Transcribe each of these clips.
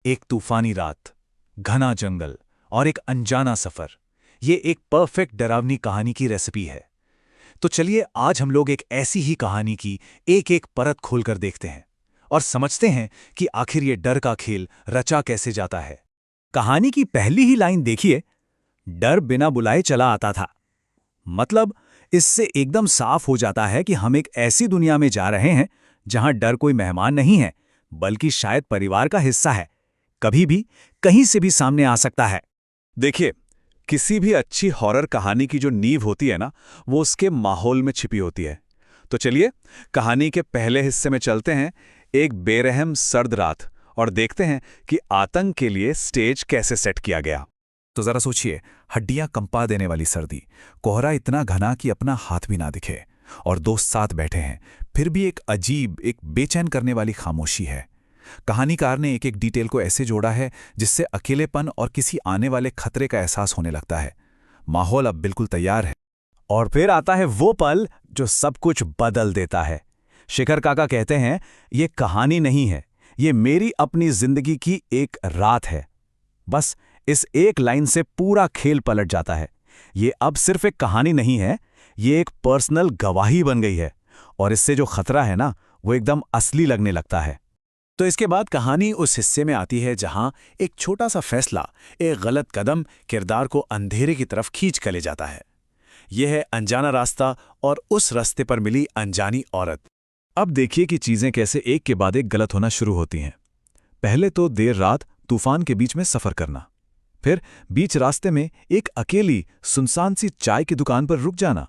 एक तूफानी रात, घना जंगल और एक अनजाना सफर। ये एक परफेक्ट डरावनी कहानी की रेसिपी है। तो चलिए आज हम लोग एक ऐसी ही कहानी की एक एक परत खोलकर देखते हैं और समझते हैं कि आखिर ये डर का खेल रचा कैसे जाता है। कहानी की पहली ही लाइन देखिए। डर बिना बुलाए चला आता था। मतलब इससे एकदम साफ हो जाता है कि हम एक ऐसी दुनिया में जा रहे हैं जहां डर कोई मेहमान नहीं है, बल्कि शायद परिवार का हिस्सा है। कभी भी कहीं से भी सामने आ सकता है। देखिए, किसी भी अच्छी हॉरर कहानी की जो नींव होती है ना, वो उसके माहौल में छिपी होती है। तो चलिए कहानी के पहले हिस्से में चलते हैं, एक बेरहम सर्द रात, और देखते हैं कि आतंक के लिए स्टेज कैसे सेट किया गया। तो जरा सोचिए, हड्डियां कंपा देने वाली सर्दी, कोहरा इतना घना कि अपना हाथ भी ना दिखे, और दोस्त साथ बैठे हैं, फिर भी एक अजीब, एक बेचैन करने वाली खामोशी है। कहानीकार ने एक एक डिटेल को ऐसे जोड़ा है जिससे अकेलेपन और किसी आने वाले खतरे का एहसास होने लगता है। माहौल अब बिल्कुल तैयार है। और फिर आता है वो पल जो सब कुछ बदल देता है। शेखर काका कहते हैं, ये कहानी नहीं है, ये मेरी अपनी जिंदगी की एक रात है। बस इस एक लाइन से पूरा खेल पलट जाता है। ये अब सिर्फ एक कहानी नहीं है, ये एक पर्सनल गवाही बन गई है, और इससे जो खतरा है ना, वो एकदम असली लगने लगता है। तो इसके बाद कहानी उस हिस्से में आती है जहां एक छोटा सा फैसला, एक गलत कदम किरदार को अंधेरे की तरफ खींच कर ले जाता है। यह है अनजाना रास्ता और उस रास्ते पर मिली अनजानी औरत। अब देखिए कि चीजें कैसे एक के बाद एक गलत होना शुरू होती हैं। पहले तो देर रात तूफान के बीच में सफर करना, फिर बीच रास्ते में एक अकेली सुनसान सी चाय की दुकान पर रुक जाना,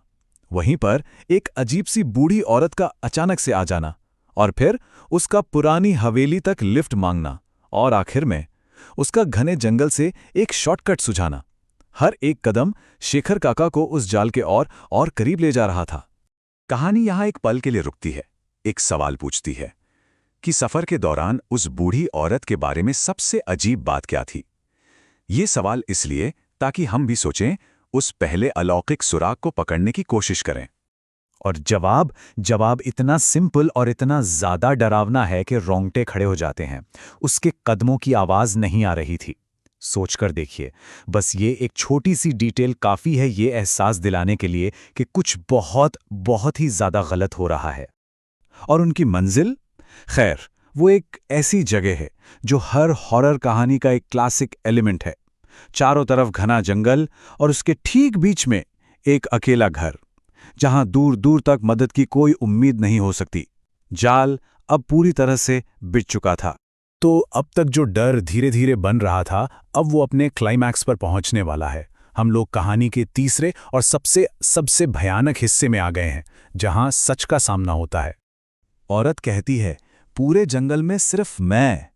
वहीं पर एक अजीब सी बूढ़ी औरत का अचानक से आ जाना, और फिर उसका पुरानी हवेली तक लिफ्ट मांगना, और आखिर में उसका घने जंगल से एक शॉर्टकट सुझाना। हर एक कदम शेखर काका को उस जाल के और करीब ले जा रहा था। कहानी यहां एक पल के लिए रुकती है, एक सवाल पूछती है कि सफर के दौरान उस बूढ़ी औरत के बारे में सबसे अजीब बात क्या थी। ये सवाल इसलिए ताकि हम भी सोचें, उस पहले अलौकिक सुराग को पकड़ने की कोशिश करें। और जवाब इतना सिंपल और इतना ज्यादा डरावना है कि रोंगटे खड़े हो जाते हैं। उसके कदमों की आवाज नहीं आ रही थी। सोचकर देखिए, बस ये एक छोटी सी डिटेल काफी है ये एहसास दिलाने के लिए कि कुछ बहुत बहुत ही ज्यादा गलत हो रहा है। और उनकी मंजिल, खैर, वो एक ऐसी जगह है जो हर हॉरर कहानी का एक क्लासिक एलिमेंट है। चारों तरफ घना जंगल और उसके ठीक बीच में एक अकेला घर, जहां दूर दूर तक मदद की कोई उम्मीद नहीं हो सकती। जाल अब पूरी तरह से बिछ चुका था। तो अब तक जो डर धीरे धीरे बन रहा था, अब वो अपने क्लाइमैक्स पर पहुंचने वाला है। हम लोग कहानी के तीसरे और सबसे भयानक हिस्से में आ गए हैं, जहां सच का सामना होता है। औरत कहती है, पूरे जंगल में सिर्फ मैं।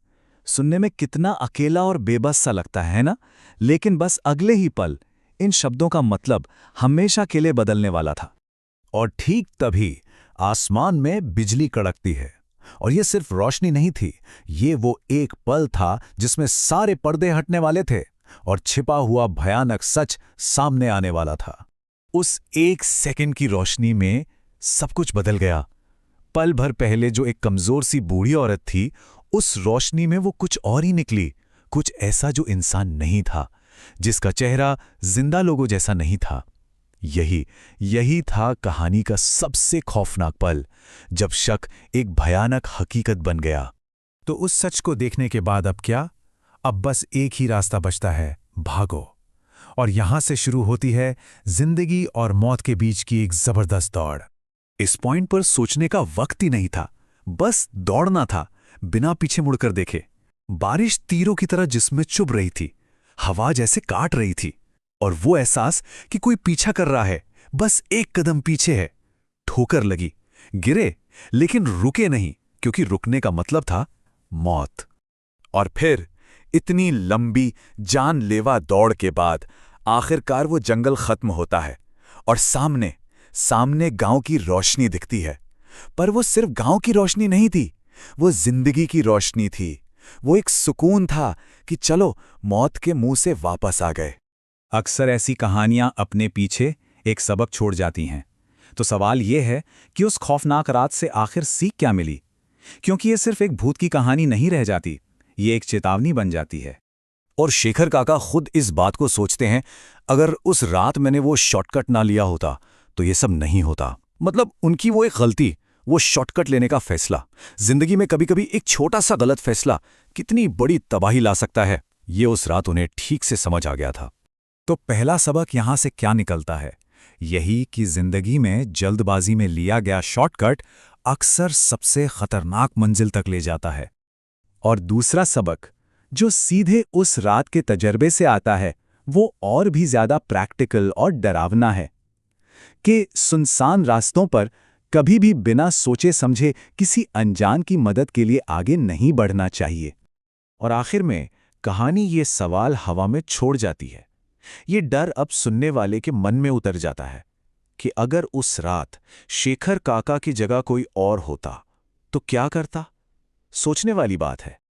सुनने में कितना अकेला और बेबस सा लगता है ना? लेकिन बस अगले ही पल इन शब्दों का मतलब हमेशा के लिए बदलने वाला था। और ठीक तभी आसमान में बिजली कड़कती है। और ये सिर्फ रोशनी नहीं थी, ये वो एक पल था जिसमें सारे पर्दे हटने वाले थे और छिपा हुआ भयानक सच सामने आने वाला था। उस एक सेकंड की रोशनी में सब कुछ बदल गया। पल भर पहले जो एक कमजोर सी बूढ़ी औरत थी, उस रोशनी में वो कुछ और ही निकली, कुछ ऐसा जो इंसान नहीं था, जिसका चेहरा जिंदा लोगों जैसा नहीं था। यही था कहानी का सबसे खौफनाक पल, जब शक एक भयानक हकीकत बन गया। तो उस सच को देखने के बाद अब क्या? अब बस एक ही रास्ता बचता है, भागो। और यहां से शुरू होती है जिंदगी और मौत के बीच की एक जबरदस्त दौड़। इस पॉइंट पर सोचने का वक्त ही नहीं था, बस दौड़ना था, बिना पीछे मुड़कर देखे। बारिश तीरों की तरह जिस्म में चुभ रही थी, हवा जैसे काट रही थी, और वो एहसास कि कोई पीछा कर रहा है, बस एक कदम पीछे है। ठोकर लगी, गिरे, लेकिन रुके नहीं, क्योंकि रुकने का मतलब था मौत। और फिर इतनी लंबी जानलेवा दौड़ के बाद आखिरकार वो जंगल खत्म होता है और सामने गांव की रोशनी दिखती है। पर वो सिर्फ गांव की रोशनी नहीं थी, वो जिंदगी की रोशनी थी। वो एक सुकून था कि चलो मौत के मुंह से वापस आ गए। अक्सर ऐसी कहानियां अपने पीछे एक सबक छोड़ जाती हैं। तो सवाल यह है कि उस खौफनाक रात से आखिर सीख क्या मिली? क्योंकि ये सिर्फ एक भूत की कहानी नहीं रह जाती, ये एक चेतावनी बन जाती है। और शेखर काका खुद इस बात को सोचते हैं, अगर उस रात मैंने वो शॉर्टकट ना लिया होता तो ये सब नहीं होता। मतलब उनकी वो एक गलती, वो शॉर्टकट लेने का फैसला, जिंदगी में कभी-कभी एक छोटा सा गलत फैसला कितनी बड़ी तबाही ला सकता है, ये उस रात उन्हें ठीक से समझ आ गया था। तो पहला सबक यहां से क्या निकलता है? यही कि जिंदगी में जल्दबाजी में लिया गया शॉर्टकट अक्सर सबसे खतरनाक मंजिल तक ले जाता है। और दूसरा सबक जो सीधे उस रात के तजर्बे से आता है, वो और भी ज्यादा प्रैक्टिकल और डरावना है कि सुनसान रास्तों पर कभी भी बिना सोचे समझे किसी अनजान की मदद के लिए आगे नहीं बढ़ना चाहिए। और आखिर में कहानी ये सवाल हवा में छोड़ जाती है। ये डर अब सुनने वाले के मन में उतर जाता है कि अगर उस रात शेखर काका की जगह कोई और होता तो क्या करता? सोचने वाली बात है।